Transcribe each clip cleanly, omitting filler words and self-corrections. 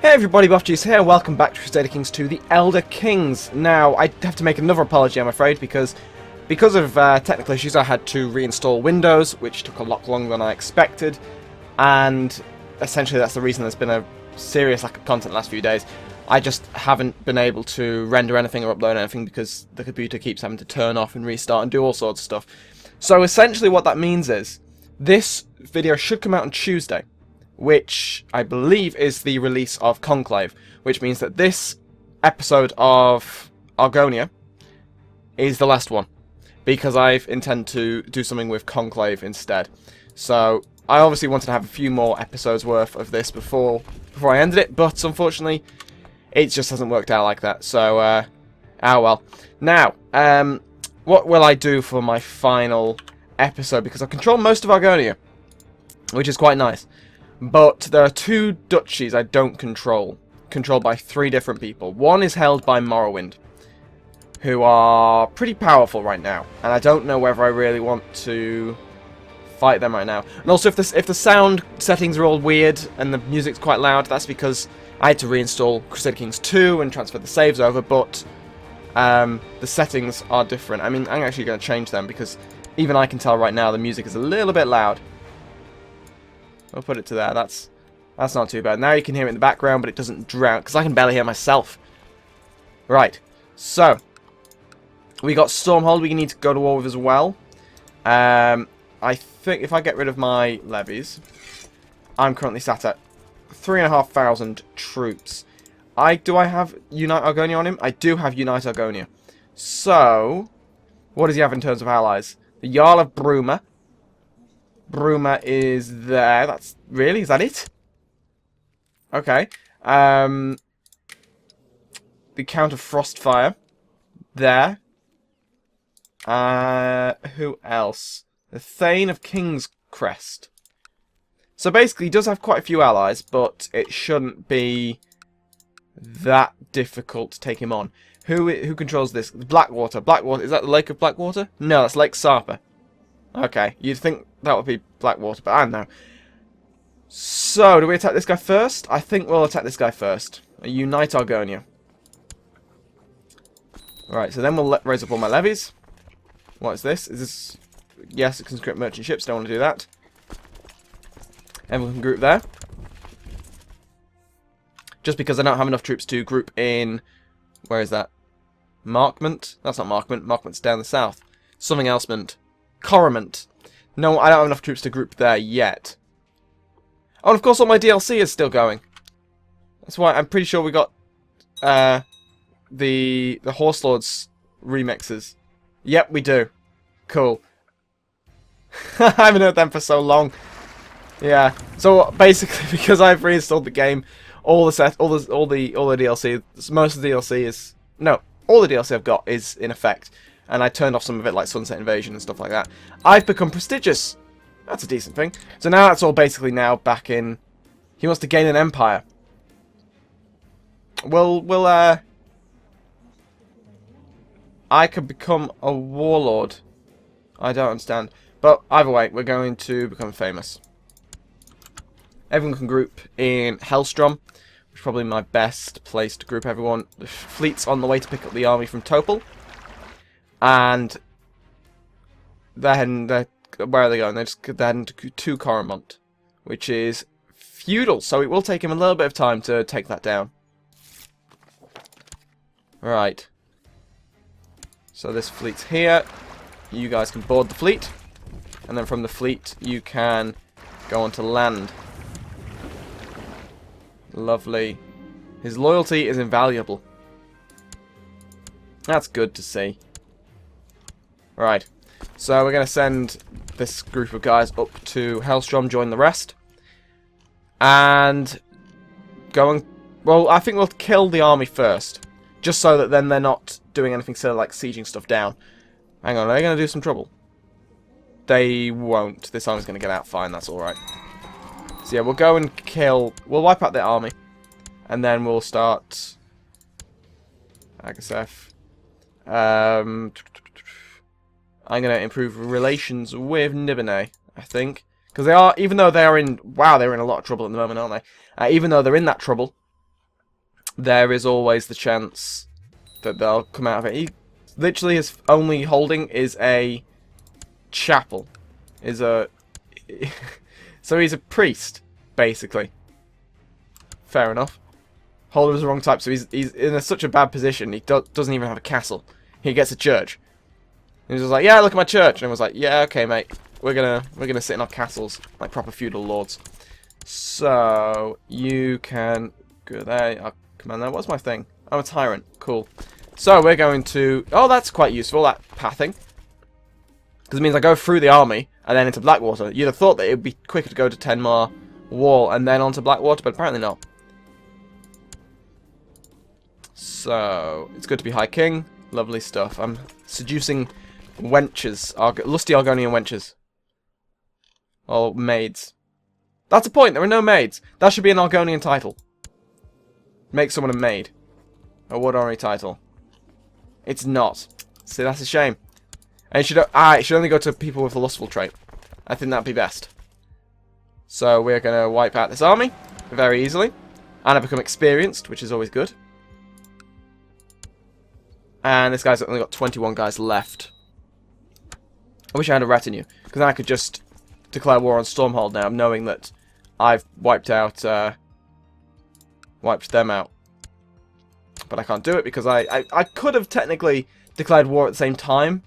Hey everybody, BuffJuice here, welcome back to Crusader Kings 2, the Elder Kings. Now, I have to make another apology, I'm afraid, because of technical issues I had to reinstall Windows, which took a lot longer than I expected, and essentially that's the reason there's been a serious lack of content the last few days. I just haven't been able to render anything or upload anything because the computer keeps having to turn off and restart and do all sorts of stuff. So essentially what that means is, this video should come out on Tuesday, which I believe is the release of Conclave, which means that this episode of Argonia is the last one, because I intend to do something with Conclave instead. So I obviously wanted to have a few more episodes worth of this before I ended it, but unfortunately it just hasn't worked out like that. So well. Now, what will I do for my final episode? Because I control most of Argonia, which is quite nice. But there are two duchies I don't control, controlled by 3 different people. One is held by Morrowind, who are pretty powerful right now, and I don't know whether I really want to fight them right now. And also, if the sound settings are all weird and the music's quite loud, that's because I had to reinstall Crusader Kings 2 and transfer the saves over, but the settings are different. I mean, I'm actually going to change them, because even I can tell right now the music is a little bit loud. I'll put it to there. That's not too bad. Now you can hear it in the background, but it doesn't drown, because I can barely hear myself. Right. So, we got Stormhold we need to go to war with as well. I think if I get rid of my levies, I'm currently sat at 3,500 troops. Do I have Unite Argonia on him? I do have Unite Argonia. So, what does he have in terms of allies? The Jarl of Bruma. Bruma is there. That's really, is that it? Okay. The Count of Frostfire there. Who else? The Thane of King's Crest. So basically, he does have quite a few allies, but it shouldn't be that difficult to take him on. Who controls this? Blackwater. Blackwater, is that the Lake of Blackwater? No, that's Lake Sarpa. Okay, you'd think that would be Blackwater, but I don't know. So, do we attack this guy first? I think we'll attack this guy first. Unite Argonia. Right, so then we'll raise up all my levies. What is this? Is this... Yes, it can conscript merchant ships, don't want to do that. Everyone can group there. Just because I don't have enough troops to group in... Where is that? Markment? That's not Markment. Markment's down the south. Something else meant. Coromant. No, I don't have enough troops to group there yet. Oh, and of course all my DLC is still going. That's why I'm pretty sure we got the Horse Lords remixes. Yep, we do. Cool. I haven't heard them for so long. Yeah. So basically, because I've reinstalled the game, all the DLC, most of the DLC is all the DLC I've got is in effect. And I turned off some of it, like Sunset Invasion and stuff like that. I've become prestigious. That's a decent thing. So now that's all basically now back in... He wants to gain an empire. I could become a warlord. I don't understand. But either way, we're going to become famous. Everyone can group in Hellstrom, which is probably my best place to group everyone. The fleet's on the way to pick up the army from Topol. And they're heading, where are they going? They're heading to Coromant, which is feudal, so it will take him a little bit of time to take that down. Right. So this fleet's here. You guys can board the fleet. And then from the fleet, you can go onto land. Lovely. His loyalty is invaluable. That's good to see. Right, so we're going to send this group of guys up to Hellstrom, join the rest. And well, I think we'll kill the army first. Just so that then they're not doing anything silly like sieging stuff down. Hang on, are they going to do some trouble? They won't. This army's going to get out fine, that's alright. So yeah, we'll go and we'll wipe out their army. And then we'll start... Agasef. I'm going to improve relations with Nibene, I think. Because they are, even though they are in... Wow, they're in a lot of trouble at the moment, aren't they? Even though they're in that trouble, there is always the chance that they'll come out of it. He literally his only holding is a chapel. So he's a priest, basically. Fair enough. Holder is the wrong type, so he's in such a bad position. He doesn't even have a castle. He gets a church. And he's just like, yeah, look at my church. And I was like, yeah, okay, mate. We're gonna sit in our castles like proper feudal lords. So you can go there. I'll command there. What's my thing? I'm a tyrant. Cool. So we're going to. Oh, that's quite useful. That pathing, because it means I go through the army and then into Blackwater. You'd have thought that it would be quicker to go to 10 Mar Wall and then onto Blackwater, but apparently not. So it's good to be High King. Lovely stuff. I'm seducing wenches, lusty Argonian wenches, or maids. That's a point. There are no maids. That should be an Argonian title. Make someone a maid. A wood honorary title. It's not. See, that's a shame. And it should only go to people with a lustful trait. I think that'd be best. So we're going to wipe out this army very easily. And I become experienced, which is always good. And this guy's only got 21 guys left. I wish I had a retinue, because then I could just declare war on Stormhold now, knowing that I've wiped them out. But I can't do it because I could have technically declared war at the same time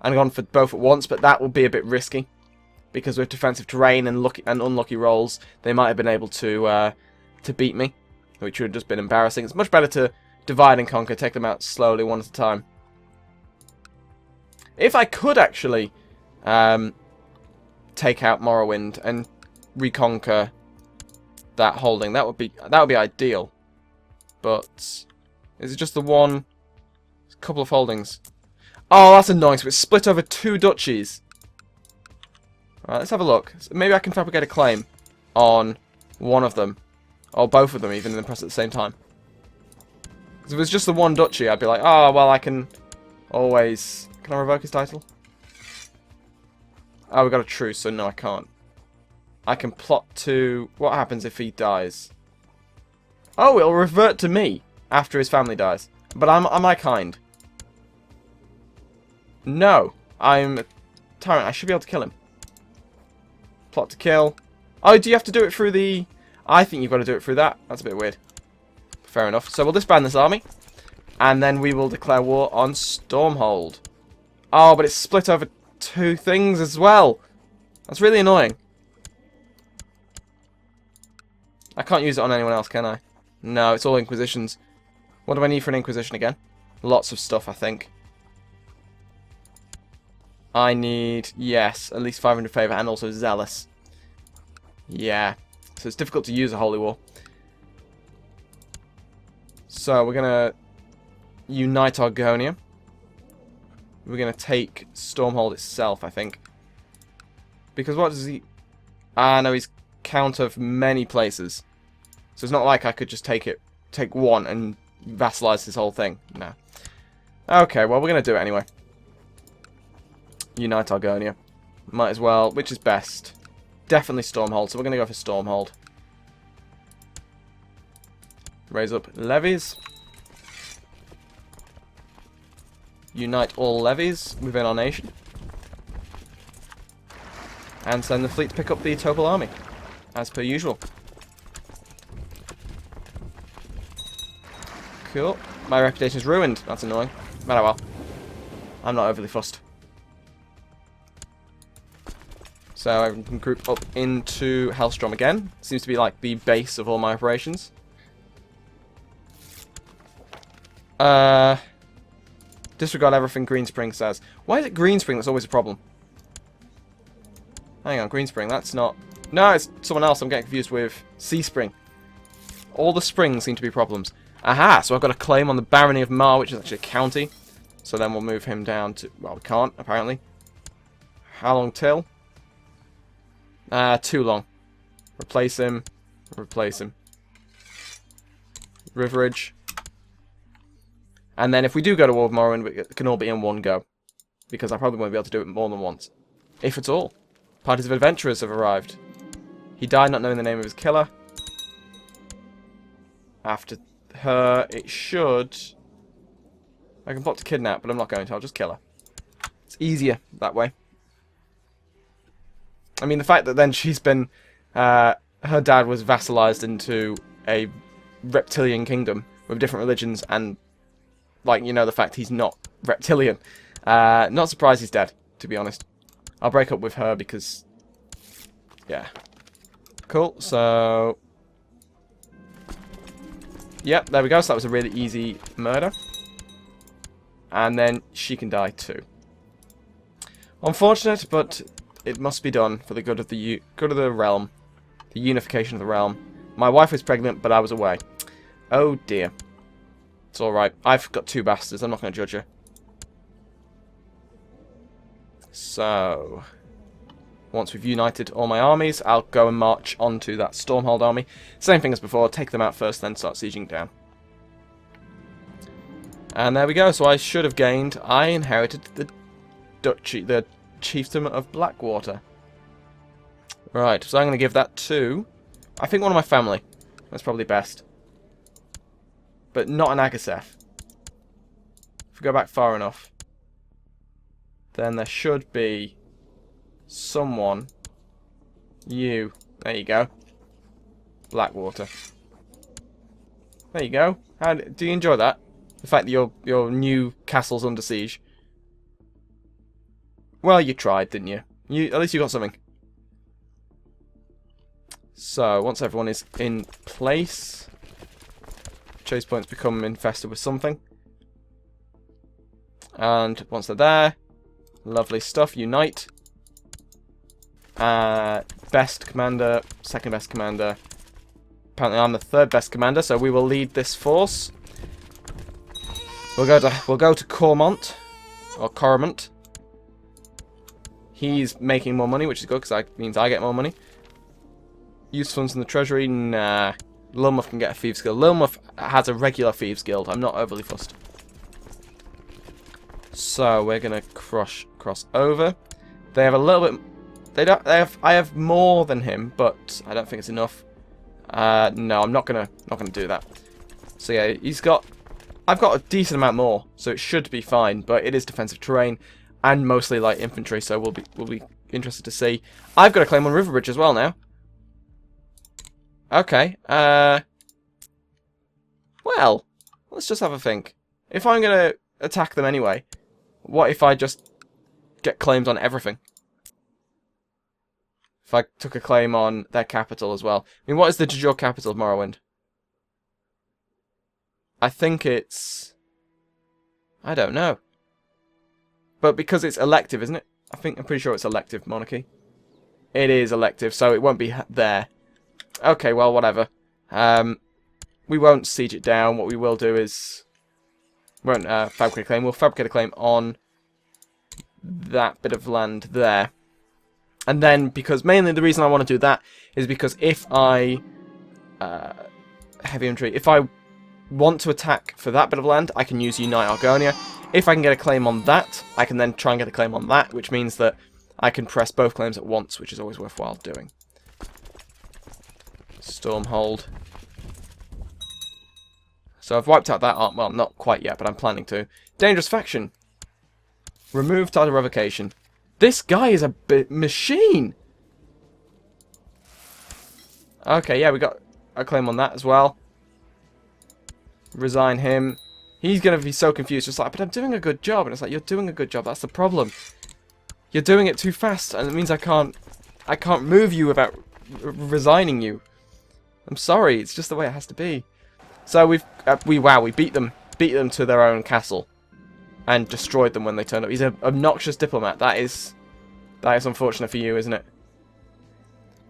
and gone for both at once, but that would be a bit risky. Because with defensive terrain and unlucky rolls, they might have been able to beat me, which would have just been embarrassing. It's much better to divide and conquer, take them out slowly, one at a time. If I could actually take out Morrowind and reconquer that holding, that would be ideal. But is it just the one? A couple of holdings. Oh, that's annoying. So it's split over 2 duchies. Alright, let's have a look. Maybe I can fabricate a claim on one of them. Or both of them, even, and press at the same time. Because if it was just the one duchy, I'd be like, oh, well, I can always... Can I revoke his title? Oh, we got a truce, so no, I can't. I can plot to... What happens if he dies? Oh, it'll revert to me after his family dies. But am I kind? No. I'm a tyrant. I should be able to kill him. Plot to kill. Oh, do you have to do it through the... I think you've got to do it through that. That's a bit weird. Fair enough. So we'll disband this army. And then we will declare war on Stormhold. Oh, but it's split over 2 things as well. That's really annoying. I can't use it on anyone else, can I? No, it's all Inquisitions. What do I need for an Inquisition again? Lots of stuff, I think. I need, yes, at least 500 favour and also Zealous. Yeah. So it's difficult to use a Holy War. So we're going to unite Argonia. We're going to take Stormhold itself, I think. Because what does he... Ah, no, he's count of many places. So it's not like I could just take one and vassalize this whole thing. No. Okay, well, we're going to do it anyway. Unite Argonia. Might as well. Which is best? Definitely Stormhold, so we're going to go for Stormhold. Raise up levies. Unite all levies within our nation. And send the fleet to pick up the Topal army. As per usual. Cool. My reputation is ruined. That's annoying. But oh well. I'm not overly fussed. So I can group up into Hellstrom again. Seems to be like the base of all my operations. Disregard everything Greenspring says. Why is it Greenspring that's always a problem? Hang on, Greenspring, that's not... No, it's someone else. I'm getting confused with Seaspring. All the springs seem to be problems. Aha, so I've got a claim on the Barony of Mar, which is actually a county. So then we'll move him down to... Well, we can't, apparently. How long till? Too long. Replace him. Replace him. Riverage. And then if we do go to War of Morrowind, it can all be in one go. Because I probably won't be able to do it more than once. If at all. Parties of adventurers have arrived. He died not knowing the name of his killer. After her, it should... I can plot to kidnap, but I'm not going to. I'll just kill her. It's easier that way. I mean, the fact that then she's been... her dad was vassalized into a reptilian kingdom with different religions and, like, you know, the fact he's not reptilian. Not surprised he's dead, to be honest. I'll break up with her because... yeah. Cool, so... yep, there we go. So that was a really easy murder. And then she can die too. Unfortunate, but it must be done for the good of the realm. The unification of the realm. My wife was pregnant, but I was away. Oh dear. It's alright. I've got 2 bastards. I'm not going to judge her. So... once we've united all my armies, I'll go and march onto that Stormhold army. Same thing as before, take them out first, then start sieging down. And there we go, so I should have gained... I inherited the duchy, the chiefdom of Blackwater. Right, so I'm going to give that to... I think one of my family. That's probably best. But not an Agaseth. If we go back far enough, then there should be... someone. You. There you go. Blackwater. There you go. How do you enjoy that? The fact that your new castle's under siege. Well, you tried, didn't you? At least you got something. So, once everyone is in place, chase points become infested with something. And once they're there, lovely stuff, unite. Best commander, second best commander. Apparently I'm the 3rd best commander, so we will lead this force. We'll go to Cormont, or Coromant. He's making more money, which is good, because that means I get more money. Use funds in the treasury? Nah. Lilmuff can get a Thieves Guild. Lilmuff has a regular Thieves Guild. I'm not overly fussed. So, we're going to cross over. They have a little bit... I have more than him, but I don't think it's enough. No, I'm not gonna do that. So yeah, I've got a decent amount more, so it should be fine. But it is defensive terrain and mostly light infantry, so we'll be interested to see. I've got a claim on Riverbridge as well now. Okay. Well, let's just have a think. If I'm gonna attack them anyway, what if I just get claims on everything? If I took a claim on their capital as well. I mean, what is the de jure capital of Morrowind? I think it's... I don't know. But because it's elective, isn't it? I'm pretty sure it's elective monarchy. It is elective, so it won't be there. Okay, well, whatever. We won't siege it down. What we will do is... we won't fabricate a claim. We'll fabricate a claim on that bit of land there. And then, because mainly the reason I want to do that is because if I... heavy infantry, if I want to attack for that bit of land, I can use Unite Argonia. If I can get a claim on that, I can then try and get a claim on that, which means that I can press both claims at once, which is always worthwhile doing. Stormhold. So I've wiped out that art. Well, not quite yet, but I'm planning to. Dangerous faction. Remove title revocation. This guy is a machine. Okay, yeah, we got a claim on that as well. Resign him. He's going to be so confused, just like, but I'm doing a good job. And it's like, you're doing a good job. That's the problem. You're doing it too fast, and it means I can't move you without resigning you. I'm sorry, it's just the way it has to be. So we beat them to their own castle, and destroyed them when they turned up. He's an obnoxious diplomat. That is unfortunate for you, isn't it?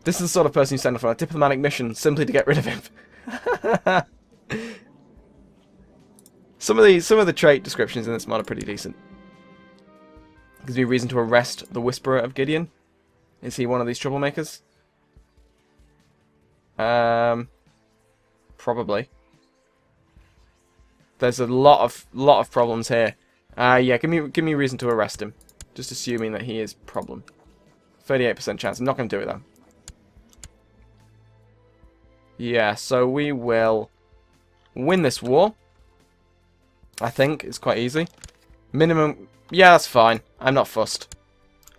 This is the sort of person you send off on a diplomatic mission simply to get rid of him. Some of the trait descriptions in this mod are pretty decent. Gives me reason to arrest the Whisperer of Gideon. Is he one of these troublemakers? Probably. There's a lot of problems here. Yeah, give me reason to arrest him. Just assuming that he is problem. 38% chance. I'm not going to do it though. Yeah, so we will win this war. I think it's quite easy. Minimum, yeah, that's fine. I'm not fussed.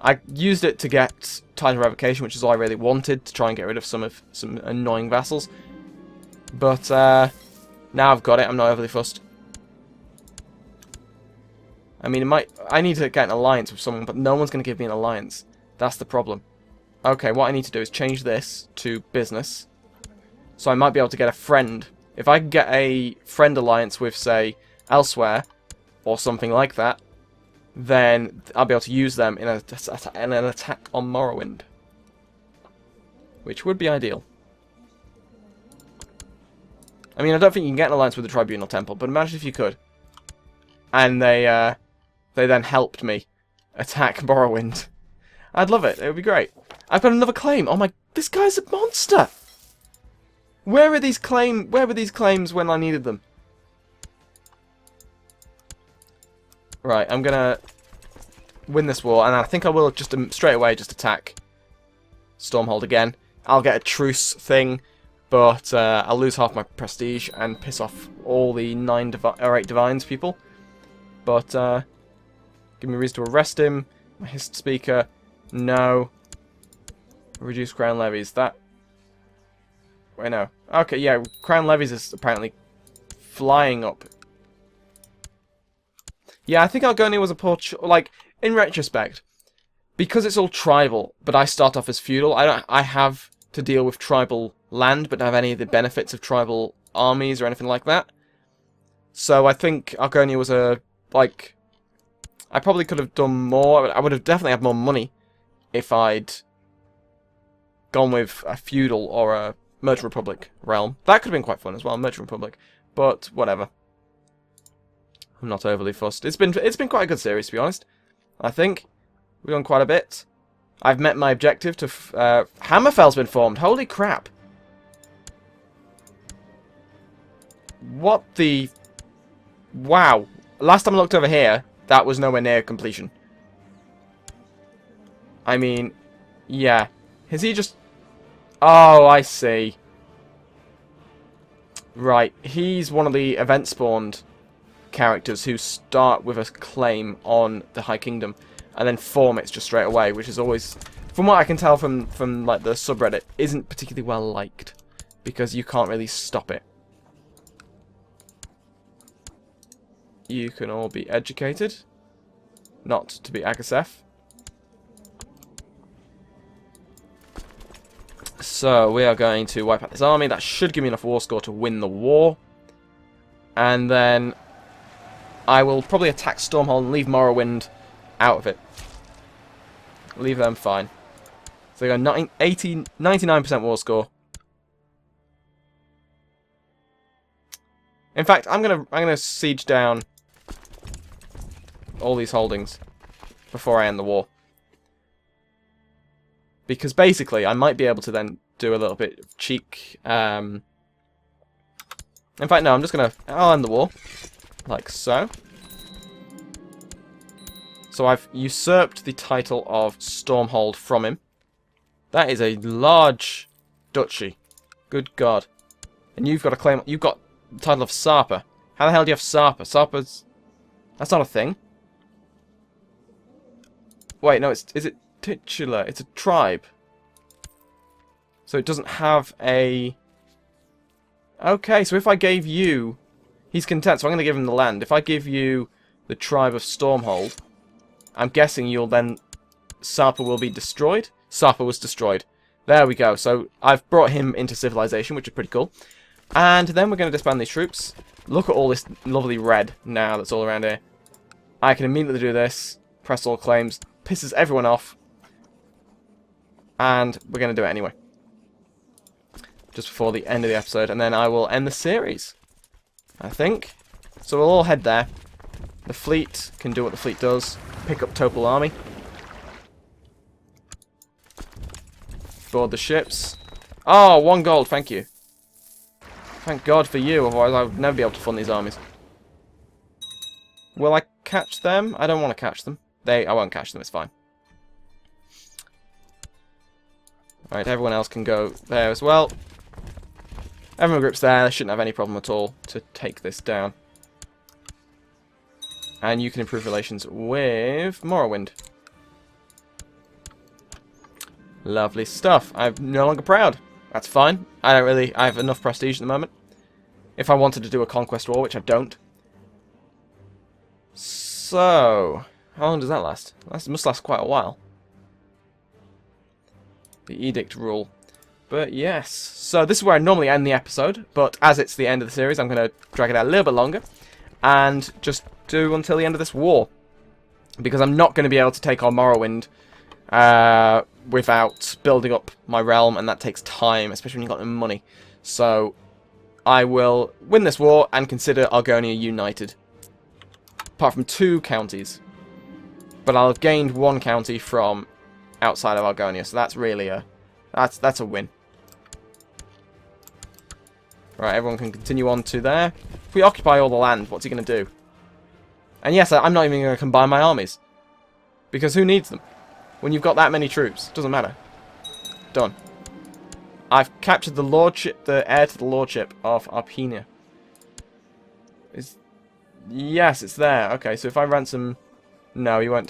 I used it to get title revocation, which is all I really wanted, to try and get rid of some annoying vassals. But now I've got it, I'm not overly fussed. I mean, I need to get an alliance with someone, but no one's going to give me an alliance. That's the problem. Okay, what I need to do is change this to business. So I might be able to get a friend. If I can get a friend alliance with, say, elsewhere, or something like that, then I'll be able to use them in an attack on Morrowind. Which would be ideal. I mean, I don't think you can get an alliance with the Tribunal Temple, but imagine if you could. And they then helped me attack Morrowind. I'd love it. It would be great. I've got another claim. Oh my, this guy's a monster. Where were these claims when I needed them? Right, I'm gonna win this war, and I think I will just straight away just attack Stormhold again. I'll get a truce thing, but I'll lose half my prestige and piss off all the 8 divines people. But give me a reason to arrest him. My hist speaker, no. Reduce crown levies. That. Wait, no. Okay, yeah, crown levies is apparently flying up. Yeah, I think Argonia was a poor like, in retrospect, because it's all tribal, but I start off as feudal, I have to deal with tribal land, but don't have any of the benefits of tribal armies or anything like that. So I think Argonia was I probably could have done more. I would have definitely had more money if I'd gone with a feudal or a Merchant Republic realm. That could have been quite fun as well, Merchant Republic, but whatever. I'm not overly fussed. It's been quite a good series, to be honest. I think we've done quite a bit. I've met my objective to Hammerfell's been formed. Holy crap! What the? Wow! Last time I looked over here, that was nowhere near completion. I mean, yeah. Is he just? Oh, I see. Right, he's one of the event spawned characters who start with a claim on the High Kingdom and then form it just straight away, which is always, from what I can tell from like the subreddit, isn't particularly well liked because you can't really stop it. You can all be educated, not to be Agasef. So we are going to wipe out this army. That should give me enough war score to win the war, and then I will probably attack Stormhold and leave Morrowind out of it. Leave them fine. So they got 99% war score. In fact, I'm gonna siege down all these holdings before I end the war. Because basically, I might be able to then do a little bit of cheek. In fact, no, I'll end the war. Like so. So I've usurped the title of Stormhold from him. That is a large duchy. Good God. And you've got a claim. You've got the title of Sarper. How the hell do you have Sarper? Sarper's. That's not a thing. Wait, no. Is it titular? It's a tribe. So it doesn't have a. Okay, so if I gave you. He's content, so I'm going to give him the land. If I give you the tribe of Stormhold, I'm guessing you'll then... Sarper will be destroyed? Sarper was destroyed. There we go. So I've brought him into civilization, which is pretty cool. And then we're going to disband these troops. Look at all this lovely red now that's all around here. I can immediately do this. Press all claims. Pisses everyone off. And we're going to do it anyway. Just before the end of the episode. And then I will end the series, I think. So we'll all head there. The fleet can do what the fleet does. Pick up Topal army. Board the ships. Oh, 1 gold, thank you. Thank God for you, otherwise I would never be able to fund these armies. Will I catch them? I don't want to catch them. I won't catch them, it's fine. Alright, everyone else can go there as well. Everyone group's there. They shouldn't have any problem at all to take this down. And you can improve relations with Morrowind. Lovely stuff. I'm no longer proud. That's fine. I have enough prestige at the moment. If I wanted to do a conquest war, which I don't. So, how long does that last? It must last quite a while. The Edict rule. But yes, so this is where I normally end the episode, but as it's the end of the series, I'm going to drag it out a little bit longer, and just do until the end of this war. Because I'm not going to be able to take on Morrowind without building up my realm, and that takes time, especially when you've got no money. So, I will win this war and consider Argonia united. Apart from 2 counties. But I'll have gained 1 county from outside of Argonia, so that's really that's a win. Right, everyone can continue on to there. If we occupy all the land, what's he going to do? And yes, I'm not even going to combine my armies. Because who needs them? When you've got that many troops. Doesn't matter. Done. I've captured the lordship, the heir to the lordship of Argonia. Yes, it's there. Okay, so if I ransom... No, he won't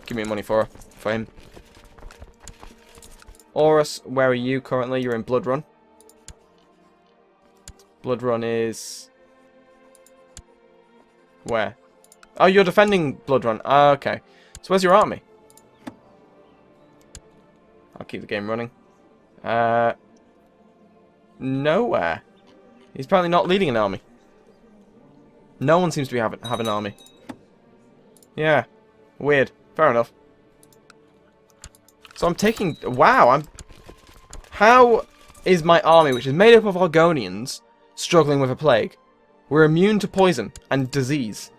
give me money for him. Horus, where are you currently? You're in Bloodrun. Bloodrun is... Where? Oh, you're defending Bloodrun. Oh, okay. So where's your army? I'll keep the game running. Nowhere. He's apparently not leading an army. No one seems to have an army. Yeah. Weird. Fair enough. So I'm taking... Wow, How is my army, which is made up of Argonians, struggling with a plague? We're immune to poison and disease.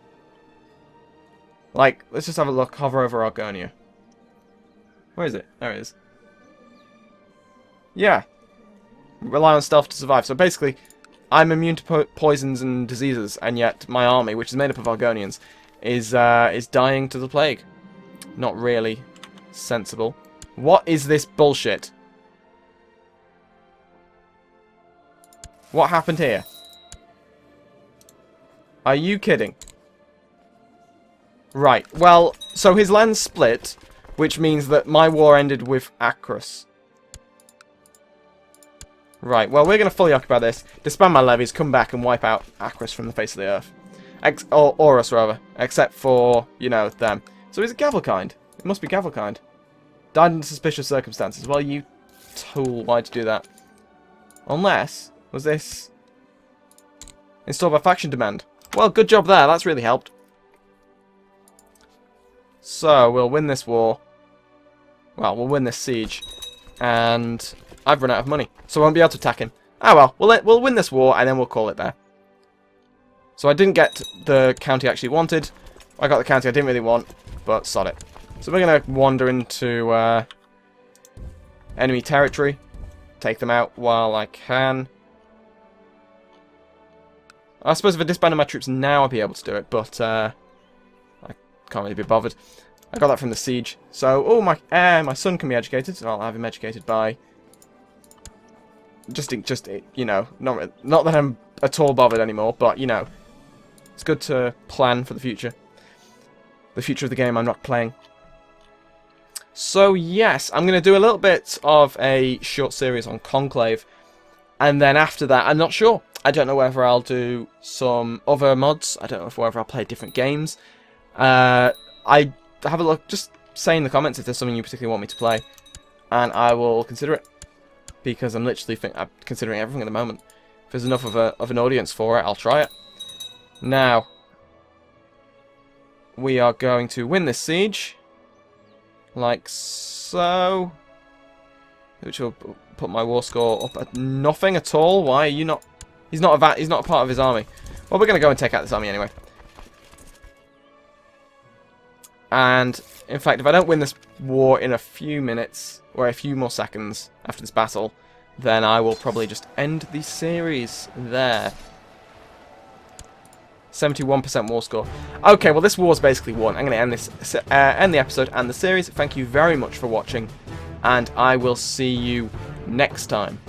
Like, let's just have a look. Hover over Argonia. Where is it? There it is. Yeah. Rely on stealth to survive. So basically, I'm immune to poisons and diseases, and yet my army, which is made up of Argonians, is dying to the plague. Not really sensible. What is this bullshit? What happened here? Are you kidding? Right, well, so his land split, which means that my war ended with Acros. Right, well, we're going to fully occupy this, disband my levies, come back and wipe out Acros from the face of the earth. Or Horus, rather. Except for, you know, them. So he's a Gavelkind. It must be Gavelkind. Died in suspicious circumstances. Well, you tool, why'd you do that? Unless, was this... installed by faction demand? Well, good job there. That's really helped. So, we'll win this war. Well, we'll win this siege. And I've run out of money. So I won't be able to attack him. Ah well, we'll win this war and then we'll call it there. So I didn't get the county I actually wanted. I got the county I didn't really want, but sod it. So we're going to wander into enemy territory. Take them out while I can. I suppose if I disbanded my troops now I'd be able to do it, but I can't really be bothered. I got that from the siege. So, oh, my son can be educated, so I'll have him educated by... Just you know, not that I'm at all bothered anymore, but, you know, it's good to plan for the future. The future of the game I'm not playing. So, yes, I'm going to do a little bit of a short series on Conclave. And then after that, I'm not sure. I don't know whether I'll do some other mods. I don't know whether I'll play different games. I have a look. Just say in the comments if there's something you particularly want me to play. And I will consider it. Because I'm literally I'm considering everything at the moment. If there's enough of an audience for it, I'll try it. Now, we are going to win this siege. Like so. Which will put my war score up at nothing at all. Why are you not... He's not a part of his army. Well, we're going to go and take out this army anyway. And, in fact, if I don't win this war in a few minutes, or a few more seconds after this battle, then I will probably just end the series there. 71% war score. Okay, well, this war's basically won. I'm going to end the episode and the series. Thank you very much for watching, and I will see you next time.